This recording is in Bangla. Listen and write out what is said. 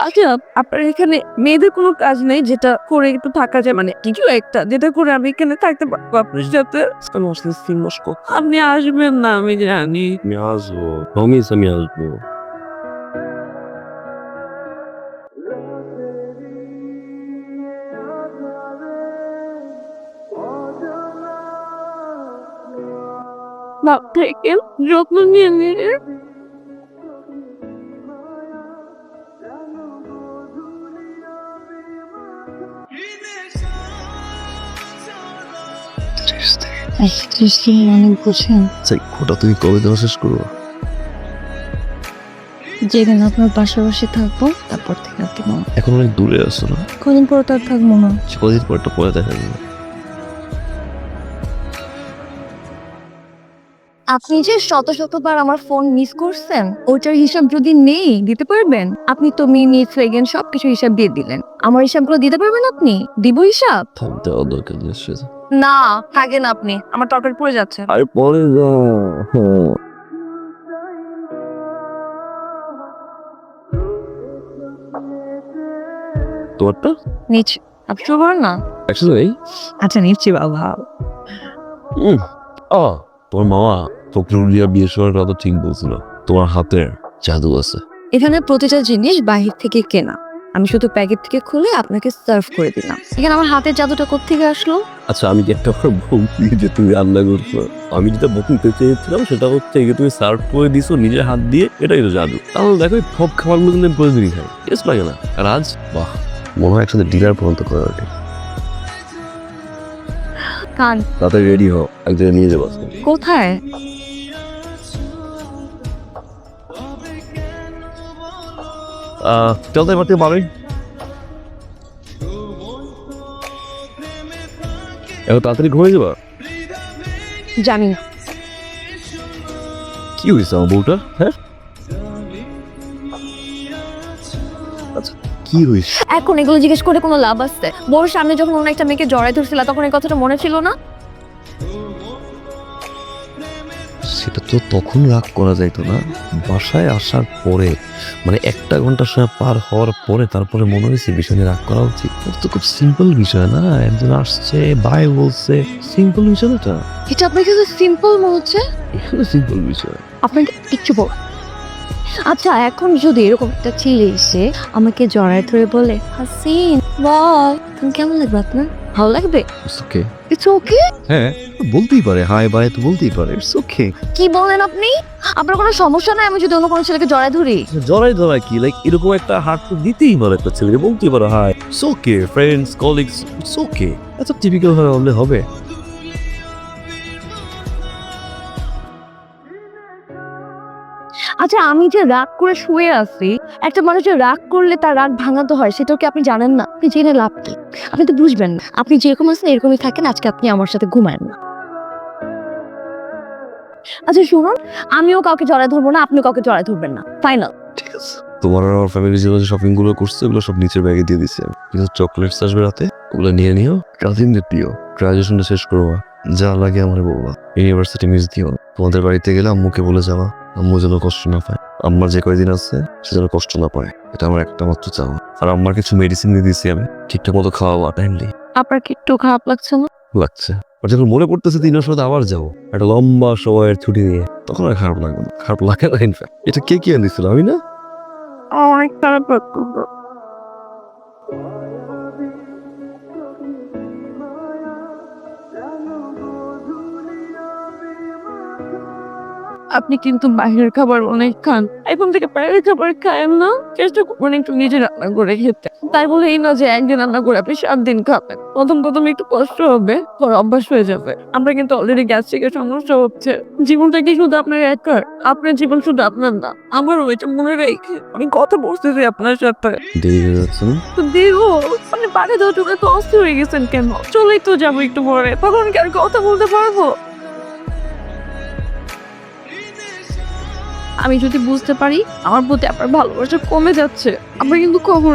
আচ্ছা, আপনার এখানে মেয়েদের কোনো কাজ নেই যেটা করে একটু থাকা যায়, মানে কিছু একটা যেটা করে আমি এখানে থাকতে পারবো আপনার সাথে? আপনি আসবেন না আমি জানি। আমি আসবো, প্রমিস আমি আসবো। ভাব থাকেন, যত্ন নিয়ে নিয়ে। অনেক বুঝেন। ওটা তুমি কবে দেওয়া শেষ করবো? যেদিন আপনার পাশাপাশি থাকবো তারপর থেকে আপনি এখন অনেক দূরে আছো না? কদিন পর তো আর থাকবো না। কদিন পরটা পরে দেখা যাবে। আপনি যে শত শতবার আমার ফোন মিস করছেন, ওইটার হিসাব যদি নেই দিতে পারবেন? আপনি তো মিনিট সেকেন্ড সবকিছু হিসাব দিয়ে দিলেন, আমার হিসাবগুলো দিতে পারবেন আপনি? দিব হিসাব? থাক, দেওয়া দরকার নেই। না থাকেন আপনি, আমার তরকারি পড়ে যাচ্ছে। আরে পরে যা। তোমারটা নিচ্ছি, আপনি শুরু করেন না। একসাথে নেই। আচ্ছা নিচ্ছি বাবা। তোমার মামা ফখরুলিয়া বিয়ে করার কথা ঠিক বলছিল। তোমার হাতের জাদু আছে। এখানে প্রতিটা জিনিস বাহির থেকে কেনা, আমি শুধু প্যাকেট থেকে খুলে আপনাকে সার্ভ করে দিলাম। এখানে আমার হাতের জাদুটা কোত্থেকে আসলো? আচ্ছা, আমি কি একটা বলছি যে তুমি রান্না করছো? আমি যেটা বলতে চেয়েছিলাম সেটা হচ্ছে যে তুমি সার্ভ করে দিছো নিজের হাত দিয়ে, এটাই তো জাদু। তাহলে দেখো সব খাবারগুলো কিন্তু আমি প্রতিদিনই খাই, টেস্ট লাগে না? আর আজ বাহ, মনে হয় একসাথে ডিনার পর্যন্ত করে ওঠে। কান তাতে রেডি হও, এক জায়গায় নিয়ে যাবো। কোথায়? চলতে পারতে পারবে। এত তাড়াতাড়ি ঘুমিয়ে যাবা? জানি না। কি হয়েছে আমার বউটা? হ্যাঁ, আচ্ছা কি হয়েছে? এখন এগুলো জিজ্ঞেস করে কোনো লাভ আছে? বউর সামনে যখন অন্য একটা মেয়েকে জড়াই ধরছিল তখন এই কথাটা মনে ছিল না? সেটা তো তখন রাগ করা যাইতো না, বাসায় আসার পরে, মানে 1 ঘন্টা সময় পার হওয়ার পরে তারপরে মনে হয়েছে বিষয় নিয়ে রাগ করা উচিত। এটা তো খুব সিম্পল বিষয় না, একজন আসছে বাই বলছে, সিম্পল বিষয় না এটা। এটা আপনার কাছে সিম্পল মনে হচ্ছে? এখানে সিম্পল বিষয়। আপনাকে কিচ্ছু বল। আচ্ছা এখন যদি এরকম একটা ছেলে এসে আমাকে জড়ায় ধরে বলে, হাসিন বল, তুমি কেমন লাগবে? আপনার ভালো লাগবে? It's okay. It's okay? হ্যাঁ, বলতেই পারে, হাই বাই তো বলতেই পারে, ইটস ওকে। কি বলেন আপনি? আপনার কোনো সমস্যা নাই আমি যদি অন্য কোনো ছেলেকে জড়ায় ধরি? জড়াই ধরা কি, লাইক এরকম একটা হার্ট তো দিতেই পারে একটা ছেলেকে, বলতেই পারে hi, it's okay, friends colleagues, it's okay. এত টিপিক্যাল ভাবে বললে হবে? আচ্ছা আমি যে রাগ করে শুয়ে আছি, একটা মানুষের রাগ করলে তার রাগ ভাঙাতে হয়, সেটাও কি আপনি জানেন না? আপনি জেনে লাভ কি? আপনি তো বুঝবেন না। আপনি যেরকম আছেন এরকমই থাকেন, আজকে আপনি আমার সাথে ঘুমায়েন না। আচ্ছা শুনুন, আমিও কাউকে জড়ায় ধরবো না, আপনিও কাউকে জড়ায় ধরবেন না, ফাইনাল। ঠিক আছে। তোমার আর আমার ফ্যামিলি যে শপিং গুলো করছে ওগুলো সব নিচের ব্যাগে দিয়ে দিচ্ছে। কিছু চকলেটস আসবে রাতে, ওগুলো নিয়ে নিও। কাজিনদের দিও, গ্রাজুয়েশনটা শেষ করবা, যা লাগে আমার বলবা। ইউনিভার্সিটি মিস দিও। তোমাদের বাড়িতে গেলে আম্মুকে বলে যাওয়া, আম্মু যেন কষ্ট না পায়। আম্মার যে কয়দিন আছে সে যেন কষ্ট না পায়, এটা আমার একটা মাত্র চাওয়া। আর আম্মার কিছু মেডিসিন দিয়ে দিচ্ছি আমি, ঠিকঠাক মতো খাওয়াবা টাইমলি। আপনার কি একটু খারাপ লাগছে না? লাগছে, আর যখন মনে পড়তেছে 3 মাস পর আবার যাবো একটা লম্বা সময়ের ছুটি নিয়ে, তখন আর খারাপ লাগবে না। খারাপ লাগে না ইনফ্যাক্ট। এটা কে কি আনিছিল? আমি না? অনেক খারাপ লাগতো। আপনি কিন্তু বাইরের খাবার অনেক খান, এখন থেকে বাইরের খাবার খায়েন না, চেষ্টা করবেন একটু নিজে রান্না করে খেতে। তাই বলে এই না যে একদিন রান্না করে আপনি 7 দিন খাবেন। প্রথম প্রথম একটু কষ্ট হবে, পরে অভ্যাস হয়ে যাবে। আমরা কিন্তু অলরেডি গ্যাস্ট্রিকের সমস্যা হচ্ছে। জীবনটা কি শুধু আপনার একার? আপনার জীবন শুধু আপনার না, আমারও। এটা মনে রেখে আমি কথা বলতেছি আপনার সাথে। দেরি হয়ে যাচ্ছে না? তো দেহ মানে বাড়ি দেওয়ার জন্য তো অস্থির হয়ে গেছেন কেন? চলেই তো যাবো একটু পরে, তখন কি আর কথা বলতে পারবো? আমি যদি বুঝতে পারি আমার প্রতি আপনার ভালোবাসা কমে যাচ্ছে, আমরা কিন্তু খবর